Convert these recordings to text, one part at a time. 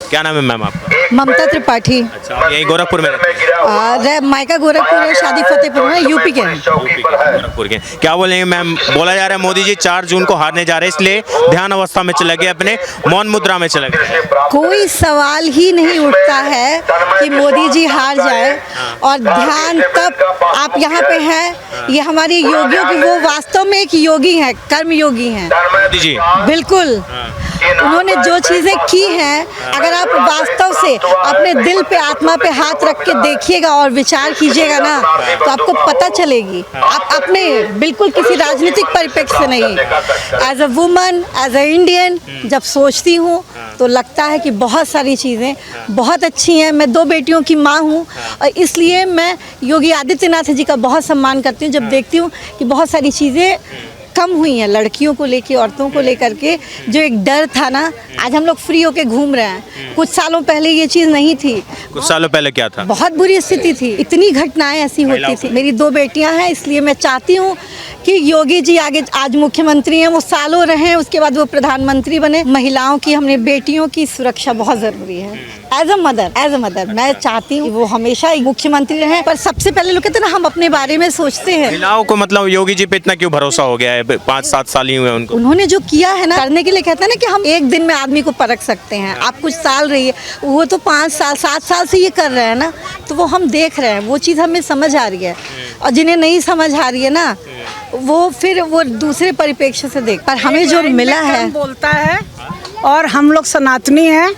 क्या नाम है मैम आपका? ममता त्रिपाठी। अच्छा, आप यहीं गोरखपुर में रहते हैं? मायका गोरखपुर है, शादी फतेहपुर में, यूपी के हैं। गोरखपुर के। क्या बोलेंगे मैम? बोला जा रहा है मोदी जी 4 जून को हारने जा रहे हैं, इसलिए ध्यान अवस्था में चले गए, अपने मौन मुद्रा में चले गए। कोई सवाल ही नहीं उठता है कि मोदी जी हार जाए, और ध्यान तब आप यहाँ पे हैं, ये हमारे योगियों की, वो वास्तव में एक योगी हैं, कर्म योगी हैं मोदी जी। बिल्कुल। उन्होंने जो चीज़ें की हैं, अगर आप वास्तव से अपने दिल पे, आत्मा पे हाथ रख के देखिएगा और विचार कीजिएगा ना, तो आपको पता चलेगी। आप अपने बिल्कुल किसी राजनीतिक परिप्रेक्ष्य से नहीं, as a woman, as a Indian जब सोचती हूँ तो लगता है कि बहुत सारी चीज़ें बहुत अच्छी हैं। मैं 2 बेटियों की माँ हूँ, और इसलिए मैं योगी आदित्यनाथ जी का बहुत सम्मान करती हूँ जब देखती हूँ कि बहुत सारी चीज़ें कम हुई हैं लड़कियों को लेके, औरतों को लेकर के। जो एक डर था ना, आज हम लोग फ्री होके घूम रहे हैं। कुछ सालों पहले ये चीज़ नहीं थी। कुछ सालों पहले क्या था? बहुत बुरी स्थिति थी, इतनी घटनाएं ऐसी होती थी। मेरी 2 बेटियां हैं, इसलिए मैं चाहती हूँ कि योगी जी आगे, आज मुख्यमंत्री हैं, वो सालों रहे, उसके बाद वो प्रधानमंत्री बने। महिलाओं की, हमने बेटियों की सुरक्षा बहुत ज़रूरी है। एज अ मदर मैं चाहती हूँ वो हमेशा मुख्यमंत्री रहे। पर सबसे पहले लोग कहते हैं ना, हम अपने बारे में सोचते हैं। महिलाओं को मतलब योगी जी पे इतना क्यों भरोसा हो गया है? 5-7 साल ही हुए उनको। उन्होंने जो किया है ना, करने के लिए कहते हैं ना कि हम एक दिन में आदमी को परख सकते हैं। आप कुछ साल रहिए, वो तो 5 साल 7 साल से ये कर रहे हैं ना, तो वो हम देख रहे हैं, वो चीज़ हमें समझ आ रही है। और जिन्हें नहीं समझ आ रही है ना, वो फिर वो दूसरे परिप्रेक्ष्य से देख। पर हमें जो मिला है, बोलता है, और हम लोग सनातनी हैं,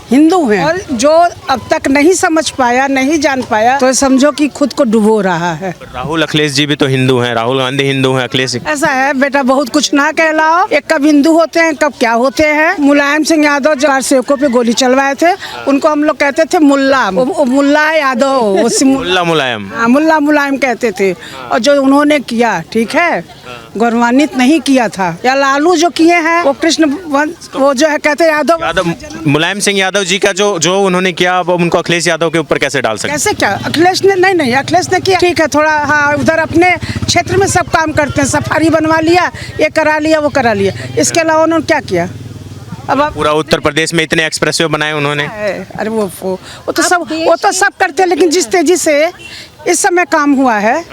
हिंदू हैं, और जो अब तक नहीं समझ पाया, नहीं जान पाया, तो समझो कि खुद को डुबो रहा है। राहुल अखिलेश जी भी तो हिंदू हैं, राहुल गांधी हिंदू हैं, अखिलेश। ऐसा है बेटा, बहुत कुछ ना कहलाओ। एक कब हिंदू होते हैं, कब क्या होते हैं। मुलायम सिंह यादव जो सेवकों पे गोली चलवाए थे, उनको हम लोग कहते थे मुल्ला, मुल्ला यादव, मुल्ला मुलायम कहते थे। और जो उन्होंने किया, ठीक है, गौरवान्वित नहीं किया था। या लालू जो किए हैं, वो कृष्ण, वो जो है कहते यादव, मुलायम सिंह यादव जी का जो उन्होंने किया, अब उनको अखिलेश यादव के ऊपर कैसे डाल सकते? कैसे क्या? अखिलेश ने नहीं, अखिलेश ने किया, ठीक है, थोड़ा हाँ, उधर अपने क्षेत्र में सब काम करते हैं, सफारी बनवा लिया, ये करा लिया, वो करा लिया। इसके अलावा उन्होंने क्या किया? अब पूरा उत्तर प्रदेश में इतने एक्सप्रेसवे बनाए उन्होंने। अरे वो तो सब करते हैं, लेकिन जिस तेजी से इस समय काम हुआ है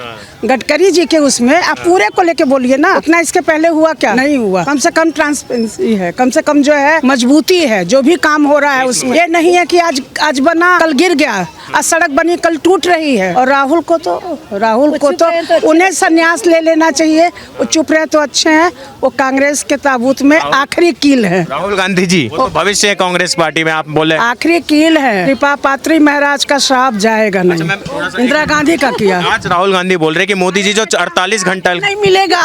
गडकरी जी के, उसमें आप पूरे को लेके बोलिए ना। उतना इसके पहले हुआ क्या? नहीं हुआ। कम से कम ट्रांसपेरेंसी है, कम से कम जो है मजबूती है, जो भी काम हो रहा है उसमें। ये नहीं है कि आज बना कल गिर गया, आज सड़क बनी कल टूट रही है। और राहुल को तो उन्हें संन्यास ले लेना चाहिए। वो चुप रहे तो अच्छे हैं, वो कांग्रेस के ताबूत में आखिरी कील है। राहुल गांधी जी तो भविष्य है कांग्रेस पार्टी में, आप बोले आखिरी कील है। कृपा पात्री महाराज का श्राप जाएगा नहीं। इंदिरा गांधी का किया। आज राहुल गांधी बोल रहे कि मोदी जी जो 48 घंटा नहीं मिलेगा।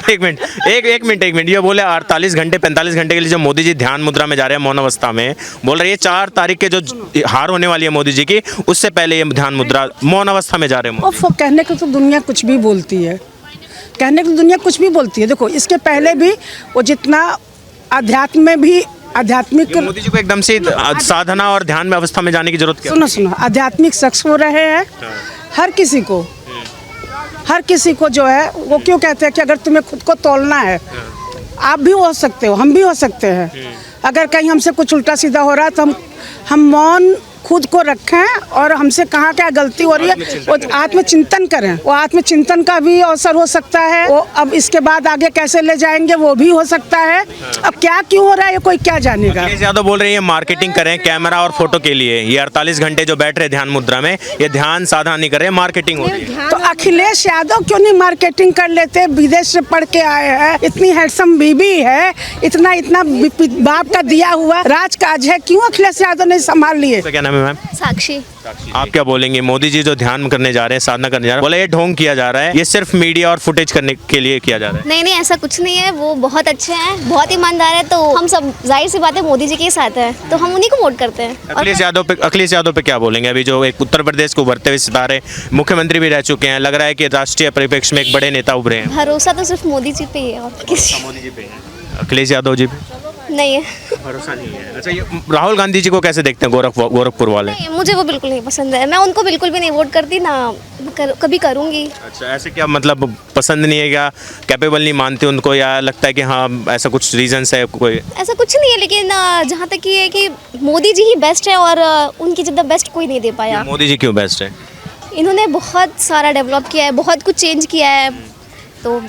एक मिनट ये बोले 48 घंटे 45 घंटे के लिए जो मोदी जी ध्यान मुद्रा में जा रहे हैं, मौन अवस्था में, बोल रहे हैं 4 तारीख के जो हार होने वाली है मोदी जी की, उससे पहले ये ध्यान मुद्रा मौन अवस्था में जा रहे हैं। कहने को तो दुनिया कुछ भी बोलती है, कहने को दुनिया कुछ भी बोलती है। देखो, इसके पहले भी वो जितना अध्यात्म में भी आध्यात्मिक, मोदी जी को एकदम से साधना और ध्यान में अवस्था में जाने की जरूरत क्या? सुनो, आध्यात्मिक शख्स हो रहे हैं। हर किसी को जो है, वो क्यों कहते हैं कि अगर तुम्हें खुद को तोलना है, आप भी हो सकते हो, हम भी हो सकते हैं। अगर कहीं हमसे कुछ उल्टा सीधा हो रहा है तो हम मौन खुद को रखें, और हमसे कहाँ क्या गलती हो रही है वो आत्मचिंतन करें। वो आत्मचिंतन का भी अवसर हो सकता है। वो अब इसके बाद आगे कैसे ले जाएंगे वो भी हो सकता है। अब क्या क्यों हो रहा है ये कोई क्या जानेगा। अखिलेश यादव बोल रहे हैं मार्केटिंग करें कैमरा और फोटो के लिए। ये 48 घंटे जो बैठ रहे ध्यान मुद्रा में, ये ध्यान साधना नहीं कर रहे, मार्केटिंग हो रही है। तो अखिलेश यादव क्यों नहीं मार्केटिंग कर लेते? विदेश से पढ़ के आए हैं, इतनी हैंडसम बीबी है, इतना बाप का दिया हुआ राजकाज है, क्यों अखिलेश यादव नहीं संभाल लिए? क्या नाम है मैम? साक्षी। आप क्या बोलेंगे? मोदी जी जो ध्यान करने जा रहे हैं, साधना करने जा रहे हैं, बोले ये ढोंग किया जा रहा है, ये सिर्फ मीडिया और फुटेज करने के लिए किया जा रहा है। नहीं, ऐसा कुछ नहीं है। वो बहुत अच्छे हैं, बहुत ईमानदार है, तो हम सब जाहिर सी बात है मोदी जी के साथ है, तो हम उन्हीं को वोट करते हैं। अखिलेश यादव पे क्या बोलेंगे? अभी जो एक उत्तर प्रदेश को उभरते हुए सितारे, मुख्यमंत्री भी रह चुके हैं, लग रहा है कि राष्ट्रीय परिप्रेक्ष्य में एक बड़े नेता उभरे हैं। भरोसा तो सिर्फ मोदी जी पे ही है और किसी। मोदी जी पे है, अखिलेश यादव जी पे नहीं है। भरोसा नहीं है। अच्छा, ये राहुल गांधी जी को कैसे देखते हैं गोरखपुर वाले? नहीं, मुझे वो बिल्कुल नहीं पसंद है। मैं उनको बिल्कुल भी नहीं वोट करती ना, कभी करूँगी। अच्छा, ऐसे क्या मतलब पसंद नहीं है, क्या कैपेबल नहीं मानते उनको, या लगता है कि हाँ ऐसा कुछ रीजंस है कोई? ऐसा कुछ नहीं है, लेकिन जहाँ तक ये है कि मोदी जी ही बेस्ट है और उनकी जितना बेस्ट कोई नहीं दे पाया। मोदी जी क्यों बेस्ट है? इन्होंने बहुत सारा डेवलप किया है, बहुत कुछ चेंज किया है, तो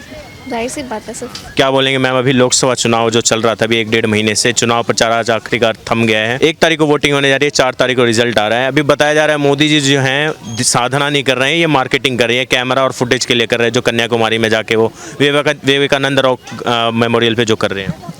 जाहिर सी बात है सर। क्या बोलेंगे मैम, अभी लोकसभा चुनाव जो चल रहा था अभी 1-1.5 महीने से, चुनाव प्रचार आज आखिरकार थम गया है। 1 तारीख को वोटिंग होने जा रही है, 4 तारीख को रिजल्ट आ रहा है। अभी बताया जा रहा है मोदी जी जो हैं साधना नहीं कर रहे हैं, ये मार्केटिंग कर रही है, कैमरा और फुटेज के लिए कर रहे हैं, जो कन्याकुमारी में जाके वो विवेकानंद रॉक मेमोरियल पे जो कर रहे हैं।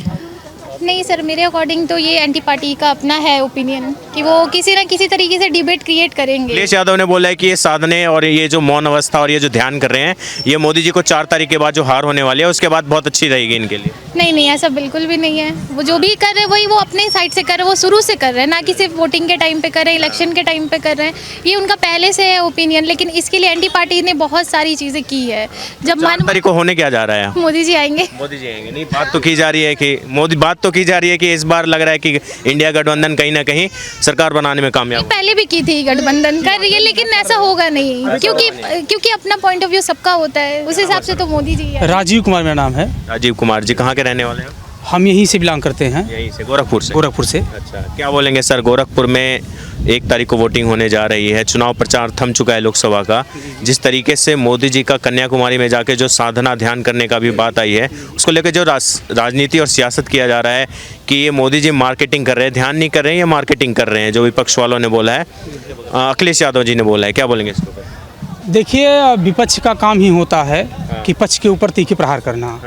नहीं सर, मेरे अकॉर्डिंग तो ये एंटी पार्टी का अपना है ओपिनियन कि वो किसी ना किसी तरीके से डिबेट क्रिएट करेंगे। अखिलेश यादव ने बोला है कि ये साधने और ये जो मौन अवस्था और ये जो ध्यान कर रहे हैं, ये मोदी जी को 4 तारीख के बाद जो हार होने वाली है उसके बाद बहुत अच्छी रहेगी इनके लिए। नहीं, ऐसा बिल्कुल भी नहीं है। वो जो भी कर रहे हैं वही वो अपने साइड से कर रहे हैं, वो शुरू से कर रहे हैं, ना कि सिर्फ वोटिंग के टाइम पे कर रहे हैं, इलेक्शन के टाइम पे कर रहे हैं। ये उनका पहले से है ओपिनियन, लेकिन इसके लिए एंटी पार्टी ने बहुत सारी चीज़ें की है। जब 4 तारीख को होने क्या जा रहा है? मोदी जी आएंगे। मोदी जी आएंगे? नहीं, बात तो की जा रही है कि इस बार लग रहा है कि इंडिया गठबंधन कहीं ना कहीं सरकार बनाने में कामयाब। पहले भी की थी गठबंधन कर रही है, लेकिन ऐसा होगा नहीं, क्योंकि अपना पॉइंट ऑफ व्यू सबका होता है, उस हिसाब से तो मोदी जी है। राजीव कुमार मेरा नाम है। राजीव कुमार जी कहाँ के रहने वाले हैं? हम यहीं से बिलोंग करते हैं, यहीं से, गोरखपुर से। गोरखपुर से। अच्छा, क्या बोलेंगे सर, गोरखपुर में 1 तारीख को वोटिंग होने जा रही है, चुनाव प्रचार थम चुका है लोकसभा का, जिस तरीके से मोदी जी का कन्याकुमारी में जाके जो साधना ध्यान करने का भी बात आई है, उसको लेकर जो राजनीति और सियासत किया जा रहा है कि ये मोदी जी मार्केटिंग कर रहे हैं, ध्यान नहीं कर रहे हैं, ये मार्केटिंग कर रहे हैं, जो विपक्ष वालों ने बोला है, अखिलेश यादव जी ने बोला है, क्या बोलेंगे इसको? देखिए, विपक्ष का काम ही होता है कि पक्ष के ऊपर तीखी प्रहार करना,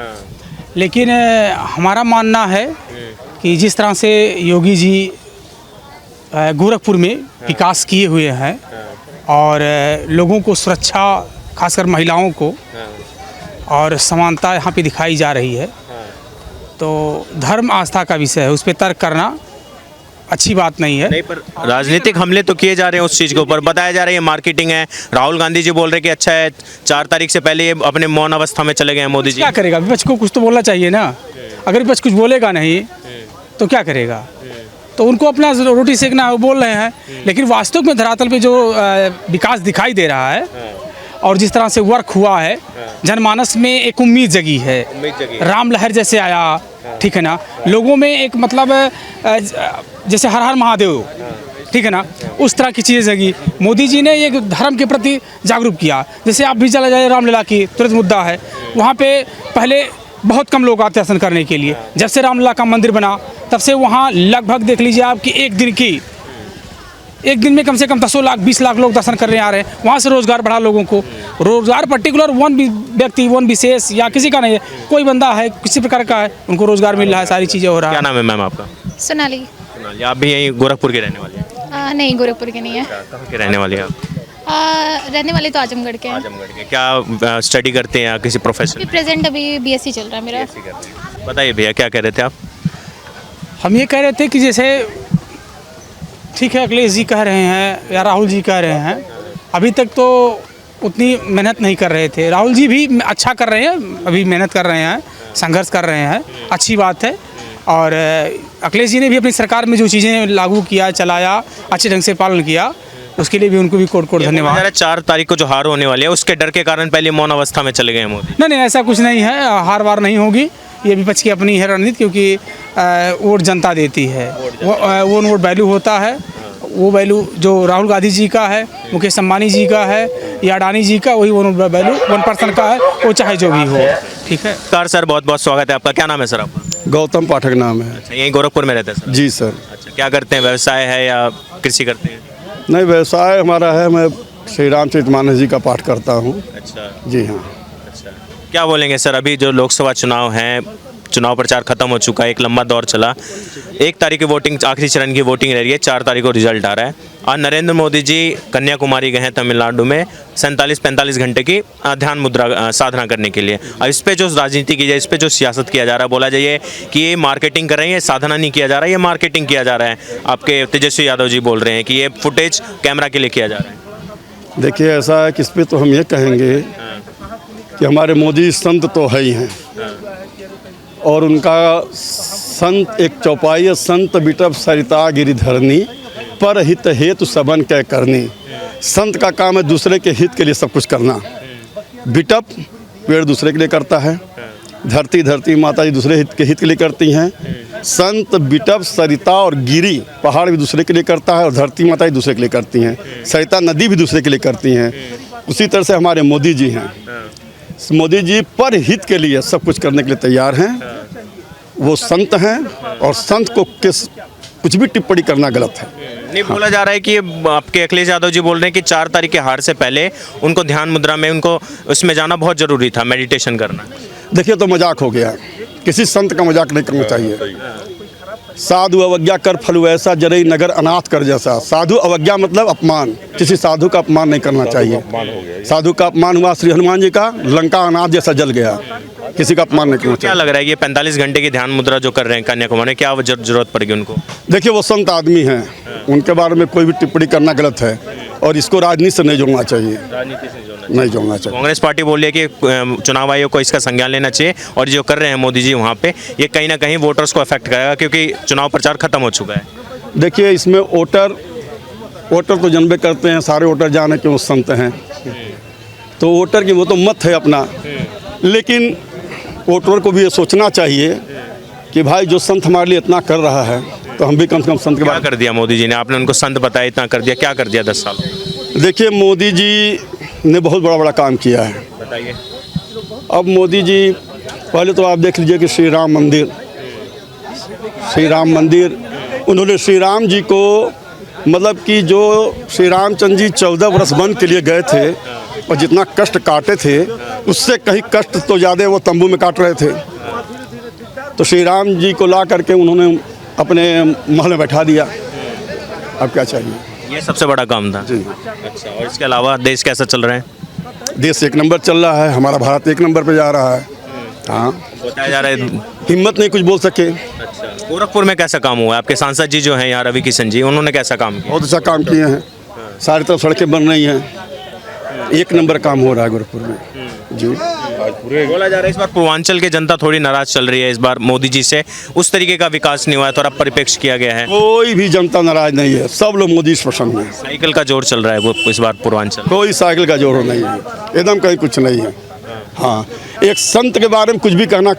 लेकिन हमारा मानना है कि जिस तरह से योगी जी गोरखपुर में विकास किए हुए हैं और लोगों को सुरक्षा, खासकर महिलाओं को, और समानता यहाँ पे दिखाई जा रही है, तो धर्म आस्था का विषय है, उस पर तर्क करना अच्छी बात नहीं है। नहीं, पर राजनीतिक हमले तो किए जा रहे हैं उस चीज़ के ऊपर, बताया जा रहा है ये मार्केटिंग है। राहुल गांधी जी बोल रहे कि अच्छा है 4 तारीख से पहले ये अपने मौन अवस्था में चले गए हैं मोदी जी। क्या करेगा विपक्ष को? कुछ तो बोलना चाहिए ना। अगर विपक्ष कुछ बोलेगा नहीं तो क्या करेगा? तो उनको अपना रोटी सेकना है, वो बोल रहे हैं, लेकिन वास्तव में धरातल पे जो विकास दिखाई दे रहा है और जिस तरह से वर्क हुआ है, जनमानस में एक उम्मीद जगी है, राम लहर जैसे आया, ठीक है ना, लोगों में एक मतलब जैसे हर हर महादेव, ठीक है ना, उस तरह की चीज़ें जगी। मोदी जी ने ये धर्म के प्रति जागरूक किया। जैसे आप भी चला जाए रामलीला की तुरंत मुद्दा है, वहाँ पे पहले बहुत कम लोग आते दर्शन करने के लिए, जब से रामलीला का मंदिर बना तब से वहाँ लगभग देख लीजिए आप कि एक दिन में कम से कम 10 लाख 20 लाख लोग दर्शन करने आ रहे हैं। वहाँ से रोज़गार बढ़ा, लोगों को रोज़गार पर्टिकुलर वन व्यक्ति, वन विशेष या किसी का नहीं है, कोई बंदा है किसी प्रकार का है, उनको रोज़गार मिल रहा है, सारी चीज़ें हो रहा है। क्या नाम है मैम आपका? सोनाली। आप भी यहीं गोरखपुर के रहने वाले हैं? नहीं, गोरखपुर के नहीं है। कहाँ के रहने वाले हैं आप? रहने वाले तो आजमगढ़ के हैं। आजमगढ़ के। क्या स्टडी करते हैं या किसी प्रोफेशन? प्रेजेंट अभी बीएससी चल रहा है मेरा। बताइए भैया, क्या कह रहे थे आप? हम ये कह रहे थे कि जैसे ठीक है, अखिलेश जी कह रहे हैं या राहुल जी कह रहे हैं, अभी तक तो उतनी मेहनत नहीं कर रहे थे। राहुल जी भी अच्छा कर रहे हैं, अभी मेहनत कर रहे हैं, संघर्ष कर रहे हैं, अच्छी बात है। और अखिलेश जी ने भी अपनी सरकार में जो चीज़ें लागू किया, चलाया, अच्छे ढंग से पालन किया, उसके लिए भी उनको भी कोट धन्यवाद। 4 तारीख को जो हार होने वाली है उसके डर के कारण पहले मौन अवस्था में चले गए मोदी? नहीं, ऐसा कुछ नहीं है, हार वार नहीं होगी। ये विपक्ष की अपनी है रणनीति, क्योंकि वोट जनता देती है, वो वोट वैल्यू होता है। वो वैल्यू जो राहुल गांधी जी का है, मुकेश अंबानी जी का है या अडानी जी का, वही वोट वैल्यू 1% का है, वो चाहे जो भी हो। ठीक है सर, बहुत बहुत स्वागत है आपका। क्या नाम है सर आपका? गौतम पाठक नाम है। अच्छा, यहीं गोरखपुर में रहते हैं सर? जी सर। अच्छा, क्या करते हैं, व्यवसाय है या कृषि करते हैं? नहीं, व्यवसाय हमारा है, मैं श्री रामचरितमानस जी का पाठ करता हूँ। अच्छा जी हाँ। अच्छा, क्या बोलेंगे सर, अभी जो लोकसभा चुनाव हैं, चुनाव प्रचार खत्म हो चुका है, एक लंबा दौर चला, 1 तारीख की वोटिंग, आखिरी चरण की वोटिंग रह रही है, 4 तारीख को रिजल्ट आ रहा है। और नरेंद्र मोदी जी कन्याकुमारी गए हैं तमिलनाडु में 47-45 घंटे की ध्यान मुद्रा साधना करने के लिए। अब इस पे जो राजनीति की जाए, इस पे जो सियासत किया जा रहा है, बोला जाए कि ये मार्केटिंग कर रहे हैं, ये साधना नहीं किया जा रहा है, ये मार्केटिंग किया जा रहा है। आपके तेजस्वी यादव जी बोल रहे हैं कि ये फुटेज कैमरा के लिए किया जा रहा है। देखिए, ऐसा है कि इस पर तो हम ये कहेंगे कि हमारे मोदी संत तो है ही हैं, और उनका संत एक चौपाई है, संत बिटप सरिता गिरिधरनी, पर हित हेतु सबन कै करनी। संत का काम है दूसरे के हित के लिए सब कुछ करना। बिटप पेड़ दूसरे के लिए करता है, धरती माता जी दूसरे हित के लिए करती हैं। संत बिटप सरिता और गिरी पहाड़ भी दूसरे के लिए करता है, और धरती माता जी दूसरे के लिए करती हैं। सरिता नदी भी दूसरे के लिए करती हैं। उसी तरह से हमारे मोदी जी हैं, मोदी जी पर हित के लिए सब कुछ करने के लिए तैयार हैं। वो संत हैं, और संत को कुछ भी टिप्पणी करना गलत है। नहीं, बोला जा रहा है कि आपके अखिलेश यादव जी बोल रहे हैं कि 4 तारीख के हार से पहले उनको ध्यान मुद्रा में, उनको उसमें जाना बहुत ज़रूरी था, मेडिटेशन करना। देखिए, तो मजाक हो गया, किसी संत का मजाक नहीं करना चाहिए। साधु अवज्ञा कर फल वैसा, जरई नगर अनाथ कर जैसा। साधु अवज्ञा मतलब अपमान, किसी साधु का अपमान नहीं करना चाहिए। साधु का अपमान हुआ श्री हनुमान जी का, लंका अनाथ जैसा जल गया, किसी का अपमान नहीं करना क्या चाहिए। लग रहा है ये 45 घंटे की ध्यान मुद्रा जो कर रहे हैं कन्याकुमारी, क्या जरूरत पड़ेगी उनको? देखिए, वो संत आदमी हैं, उनके बारे में कोई भी टिप्पणी करना गलत है, और इसको राजनीति से नहीं जोड़ना चाहिए, नहीं जोड़ना चाहिए। कांग्रेस पार्टी बोल रही है कि चुनाव आयोग को इसका संज्ञान लेना चाहिए, और जो कर रहे हैं मोदी जी वहाँ पे, ये कहीं ना कहीं वोटर्स को अफेक्ट करेगा, क्योंकि चुनाव प्रचार खत्म हो चुका है। देखिए, इसमें वोटर तो जनबे करते हैं, सारे वोटर जाने कि वो संत हैं, तो वोटर की वो तो मत है अपना, लेकिन वोटर को भी ये सोचना चाहिए कि भाई जो संत हमारे लिए इतना कर रहा है, तो हम भी कम से कम संत के क्या बारे कर दिया मोदी जी ने? आपने उनको संत बताया, इतना कर दिया, क्या कर दिया 10 साल? देखिए, मोदी जी ने बहुत बड़ा काम किया है। बताइए। अब मोदी जी, पहले तो आप देख लीजिए कि श्री राम मंदिर उन्होंने श्री राम जी को, मतलब कि जो श्री रामचंद्र जी 14 वर्ष वन के लिए गए थे, और जितना कष्ट काटे थे, उससे कहीं कष्ट तो ज़्यादा वो तंबू में काट रहे थे। तो श्री राम जी को ला करके उन्होंने अपने महल में बैठा दिया। अब क्या चाहिए? ये सबसे बड़ा काम था। जी। अच्छा, और इसके अलावा देश कैसा चल रहा है? देश 1 नंबर चल रहा है, हमारा भारत 1 नंबर पे जा रहा है। हाँ, बताया जा रहा है। हिम्मत नहीं कुछ बोल सके। अच्छा, गोरखपुर में कैसा काम हुआ है? आपके सांसद जी जो हैं यहाँ, रवि किशन जी, उन्होंने कैसा काम किया? बहुत अच्छा काम किए हैं, सारी तरफ सड़कें बन रही हैं, 1 नंबर काम हो रहा है गोरखपुर में। जी, बोला जा रहा है इस बार पूर्वांचल की जनता थोड़ी नाराज चल रही है इस बार मोदी जी से, उस तरीके का विकास नहीं हुआ है, थोड़ा परिप्रेक्ष्य किया गया है। कोई भी जनता नाराज नहीं है, सब लोग मोदी से प्रसन्न हैं। साइकिल का जोर चल रहा है वो इस बार पूर्वांचल। कोई साइकिल का जोर नहीं है, एकदम कहीं कुछ नहीं है। हाँ, एक संत के बारे में कुछ भी कहना